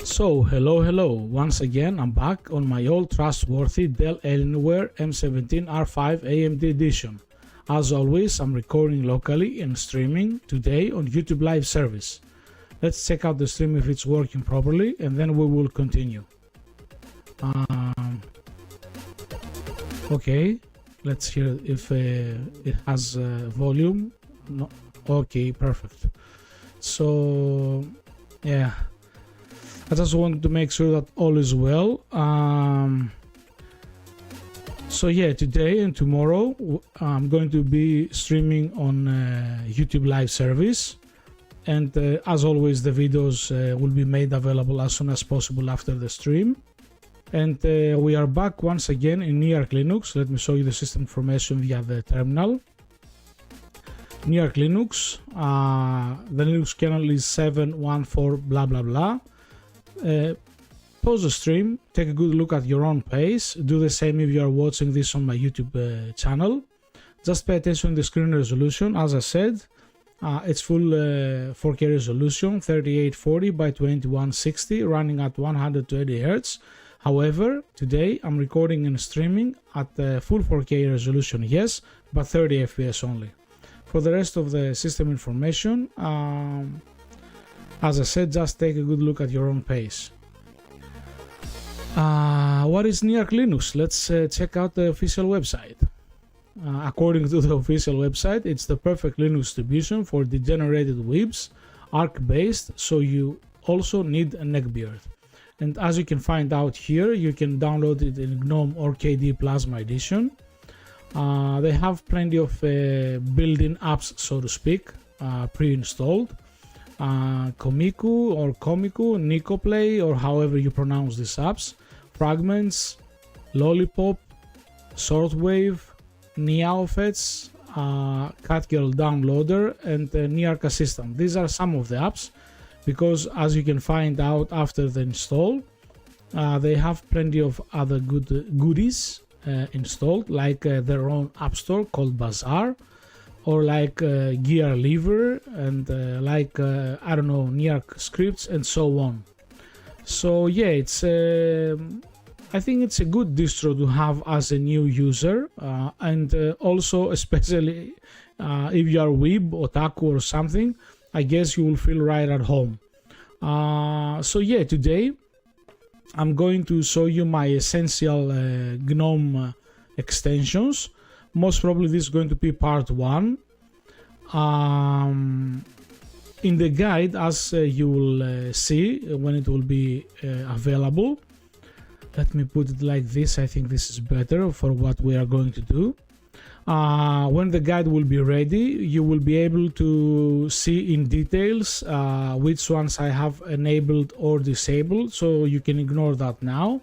So hello, once again I'm back on my old trustworthy Dell Alienware M17 R5 AMD edition. As always, I'm recording locally and streaming today on YouTube live service. Let's check out the stream if it's working properly and then we will continue. Okay, let's hear if it has volume. No. Okay, perfect. So yeah, I just wanted to make sure that all is well. So yeah, today and tomorrow I'm going to be streaming on YouTube live service, and as always the videos will be made available as soon as possible after the stream. And we are back once again in Nyarch Linux. Let me show you the system information via the terminal. Nyarch Linux, the Linux kernel is 7.1.4 blah blah blah. Pause the stream, take a good look at your own pace. Do the same if you are watching this on my YouTube channel. Just pay attention to the screen resolution. As I said, it's full 4K resolution, 3840 by 2160, running at 120 Hz. However, today I'm recording and streaming at full 4K resolution, yes, but 30 FPS only. For the rest of the system information, as I said, just take a good look at your own pace. What is Nyarch Linux? Let's check out the official website. According to the official website, it's the perfect Linux distribution for degenerated weebs, ARC-based, so you also need a neckbeard. And as you can find out here, you can download it in GNOME or KD Plasma Edition. They have plenty of built-in apps, so to speak, pre-installed. Komiku, Nikoplay, or however you pronounce these apps, Fragments, Lollipop, Shortwave, Neofets, Catgirl Downloader, and Nyarch Assistant. These are some of the apps, because as you can find out after the install, they have plenty of other goodies installed, like their own app store called Bazaar, or like Gear Lever, and like I don't know, Nyarch scripts, and so on. So yeah, it's I think it's a good distro to have as a new user, and also especially if you are weeb, otaku or something, I guess you will feel right at home. So yeah, today I'm going to show you my essential GNOME extensions. Most probably this is going to be part 1. In the guide, as you will see when it will be available, let me put it like this. I think this is better for what we are going to do. When the guide will be ready, you will be able to see in details which ones I have enabled or disabled, so you can ignore that now,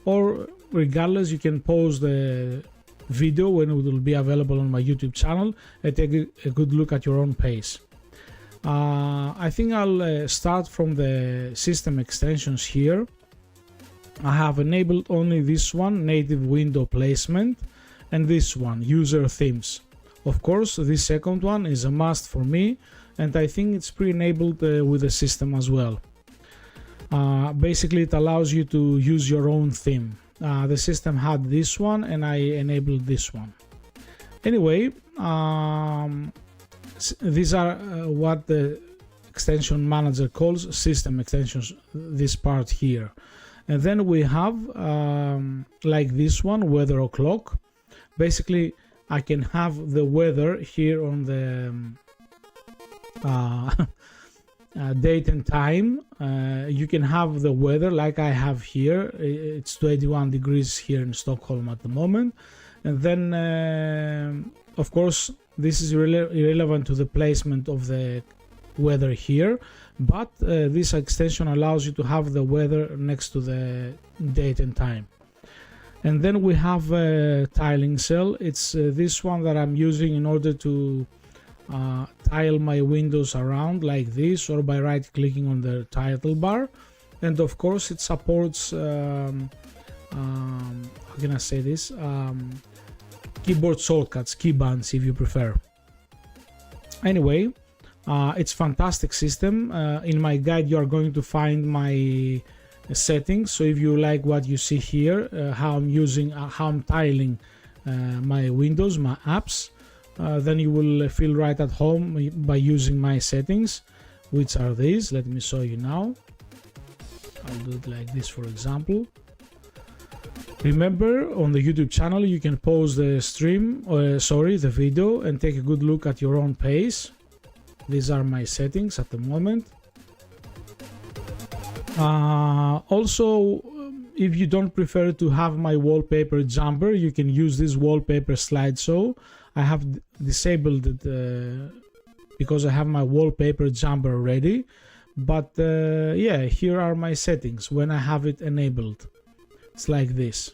or regardless you can pause the video when it will be available on my YouTube channel and take a good look at your own pace. I think I'll start from the system extensions here. I have enabled only this one, native window placement, and this one, user themes. Of course, this second one is a must for me, and I think it's pre-enabled with the system as well. Basically, it allows you to use your own theme. The system had this one and I enabled this one. Anyway, these are what the extension manager calls system extensions, this part here. And then we have like this one, weather o'clock. Basically, I can have the weather here on the date and time. You can have the weather like I have here. It's 21 degrees here in Stockholm at the moment. And then of course this is irrelevant to the placement of the weather here, but this extension allows you to have the weather next to the date and time. And then we have a tiling cell. It's this one that I'm using in order to tile my windows around like this, or by right clicking on the title bar. And of course it supports how can I say this, keyboard shortcuts, keybands if you prefer. Anyway, it's fantastic system. In my guide you are going to find my settings. So if you like what you see here, how I'm tiling my windows, my apps, then you will feel right at home by using my settings, which are these. Let me show you now. I'll do it like this, for example. Remember, on the YouTube channel you can pause the stream, the video, and take a good look at your own pace. These are my settings at the moment. Also, if you don't prefer to have my wallpaper jumper, you can use this wallpaper slideshow. I have disabled it because I have my wallpaper jumper ready. But yeah, here are my settings when I have it enabled. It's like this.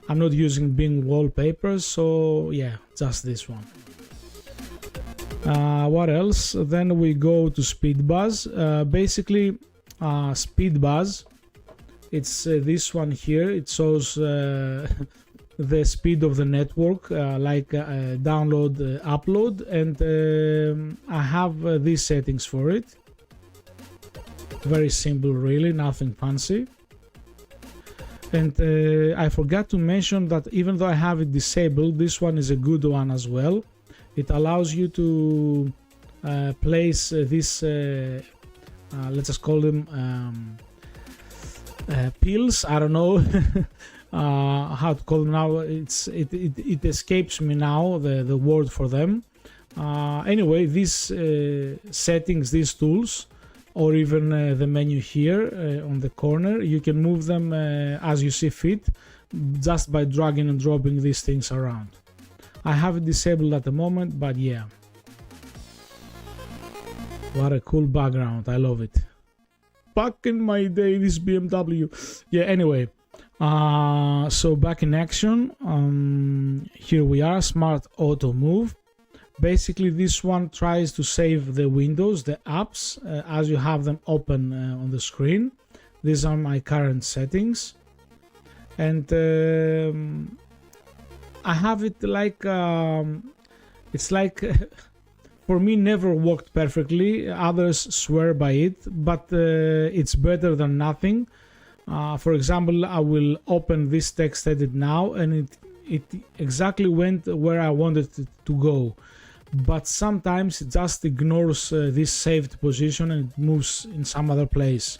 I'm not using Bing wallpapers, so yeah, just this one. What else? Then we go to speed buzz. Basically, speed buzz, it's this one here. It shows the speed of the network, like download, upload, and I have these settings for it. Very simple, really, nothing fancy. And I forgot to mention that even though I have it disabled, this one is a good one as well. It allows you to place this, let's just call them pills. I don't know how to call them now. It escapes me now, the word for them. Anyway, these settings, these tools, or even the menu here on the corner, you can move them as you see fit, just by dragging and dropping these things around. I have it disabled at the moment, but yeah. What a cool background, I love it. Back in my day, this BMW. Yeah, anyway, so back in action. Here we are, Smart Auto Move. Basically, this one tries to save the windows, the apps, as you have them open on the screen. These are my current settings. And I have it like, it's like, for me, never worked perfectly. Others swear by it, but it's better than nothing. For example, I will open this text edit now, and it exactly went where I wanted it to go. But sometimes it just ignores this saved position and it moves in some other place.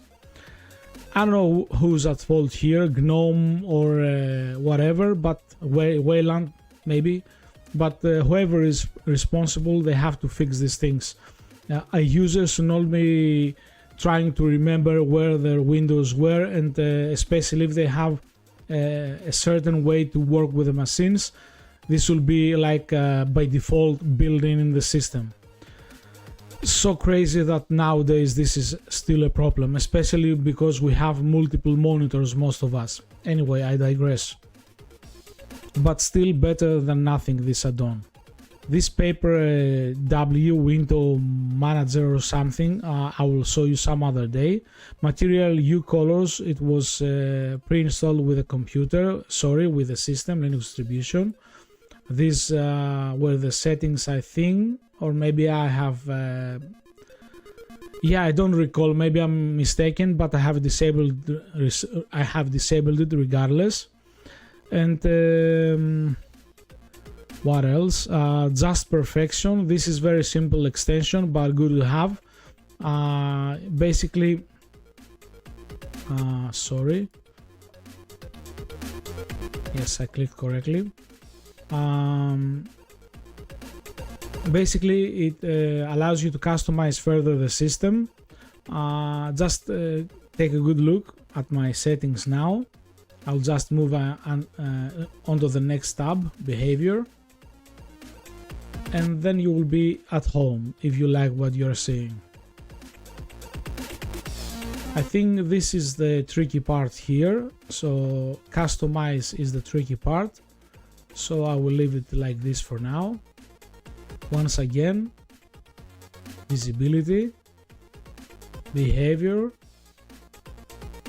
I don't know who's at fault here, GNOME or whatever, but Wayland maybe. But whoever is responsible, they have to fix these things. A user should not be trying to remember where their windows were, and especially if they have a certain way to work with the machines. This will be like by default built in the system. So crazy that nowadays this is still a problem, especially because we have multiple monitors, most of us. Anyway, I digress. But still better than nothing, this add-on. This paper W window manager or something, I will show you some other day. Material U colors, it was pre-installed with a computer, with the system, Linux distribution. These were the settings, I think, or maybe I have, yeah, I don't recall, maybe I'm mistaken, but I have disabled it regardless. And what else? Just Perfection. This is very simple extension, but good to have. Basically, sorry. Yes, I clicked correctly. Basically, it allows you to customize further the system. Just take a good look at my settings now. I'll just move onto the next tab, Behavior. And then you will be at home if you like what you're seeing. I think this is the tricky part here. So customize is the tricky part. So I will leave it like this for now. Once again, visibility, behavior,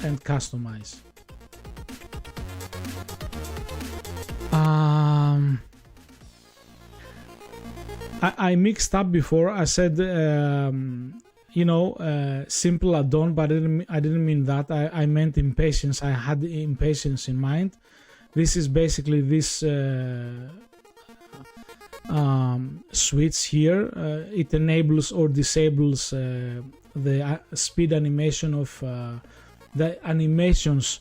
and customize. I mixed up before. I said you know, simple add-on, but I didn't mean that. I meant impatience. I had impatience in mind. This is basically this switch here. It enables or disables the speed animation of the animations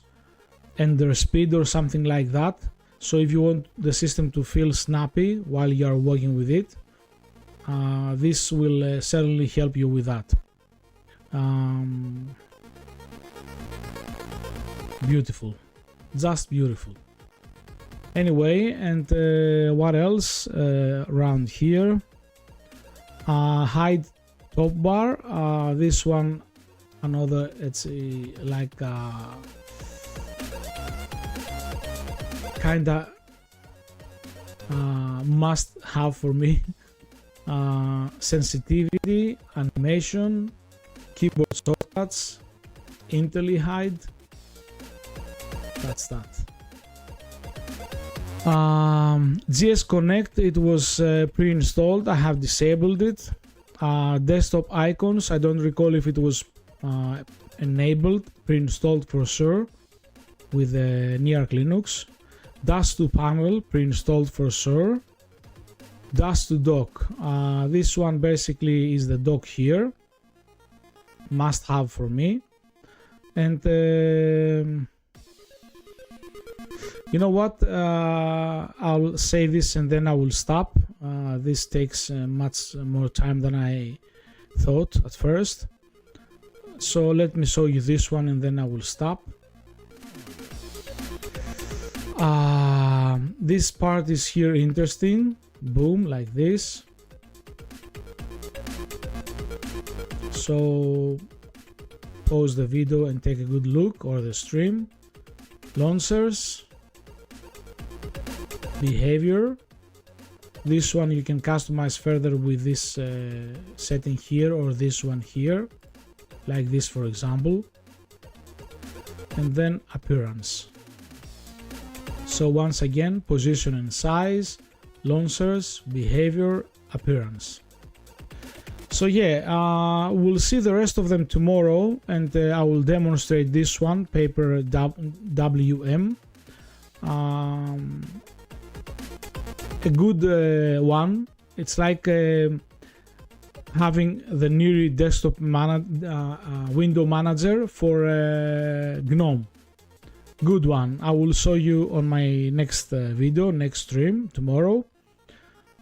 and their speed or something like that. So if you want the system to feel snappy while you are working with it, this will certainly help you with that. Beautiful, just beautiful. Anyway, and what else around here? Hide top bar. This one, another. It's like kinda must have for me. Sensitivity, animation, keyboard shortcuts, IntelliHide. That's that. GS Connect, it was pre-installed. I have disabled it. Desktop icons, I don't recall if it was enabled, pre-installed for sure with Nyarch Linux. Dust to panel, pre-installed for sure. Dust to dock, this one basically is the dock here, must have for me. And you know what, I'll say this and then I will stop. This takes much more time than I thought at first, so let me show you this one and then I will stop. This part is here interesting. Boom, like this. So pause the video and take a good look, or the stream. Launchers, behavior. This one you can customize further with this setting here or this one here, like this for example. And then appearance. So once again, position and size, launchers, behavior, appearance. So yeah, we'll see the rest of them tomorrow, and I will demonstrate this one, paper WM. A good one. It's like having the new desktop window manager for GNOME. Good one. I will show you on my next video, next stream tomorrow.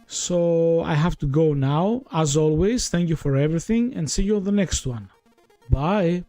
So I have to go now. As always, thank you for everything and see you on the next one. Bye.